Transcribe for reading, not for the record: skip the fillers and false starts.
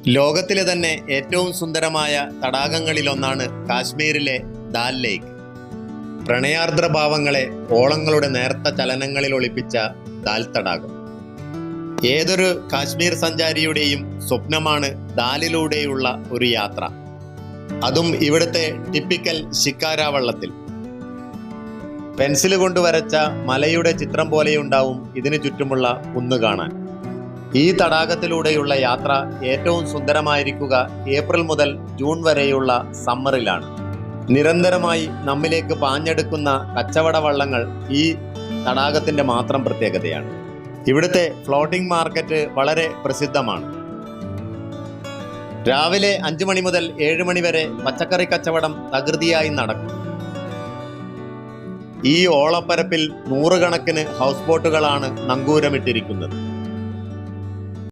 ലോകത്തിലെ തന്നെ ഏറ്റവും സുന്ദരമായ തടാകങ്ങളിലൊന്നാണ് കാശ്മീരിലെ ദാൽ ലേക്ക്. പ്രണയാർദ്ര ഭാവങ്ങളെ ഓളങ്ങളുടെ നേർത്ത ചലനങ്ങളിൽ ഒളിപ്പിച്ച ദാൽ തടാകം. ഏതൊരു കാശ്മീർ സഞ്ചാരിയുടെയും സ്വപ്നമാണ് ദാലിലൂടെയുള്ള ഒരു യാത്ര, അതും ഇവിടുത്തെ ടിപ്പിക്കൽ ശിക്കാര വള്ളത്തിൽ. പെൻസിൽ കൊണ്ട് വരച്ച മലയുടെ ചിത്രം പോലെയുണ്ടാവും ഇതിനു ചുറ്റുമുള്ള കുന്നു കാണാൻ. ഈ തടാകത്തിലൂടെയുള്ള യാത്ര ഏറ്റവും സുന്ദരമായിരിക്കുക ഏപ്രിൽ മുതൽ ജൂൺ വരെയുള്ള സമ്മറിലാണ്. നിരന്തരമായി നമ്മിലേക്ക് പാഞ്ഞെടുക്കുന്ന കച്ചവട വള്ളങ്ങൾ ഈ തടാകത്തിൻ്റെ മാത്രം പ്രത്യേകതയാണ്. ഇവിടുത്തെ ഫ്ലോട്ടിംഗ് മാർക്കറ്റ് വളരെ പ്രസിദ്ധമാണ്. രാവിലെ 5 മണി മുതൽ 7 മണി വരെ പച്ചക്കറി കച്ചവടം തകൃതിയായി നടക്കും. ഈ ഓളപ്പരപ്പിൽ 100 കണക്കിന് ഹൗസ് ബോട്ടുകളാണ് നങ്കൂരമിട്ടിരിക്കുന്നത്.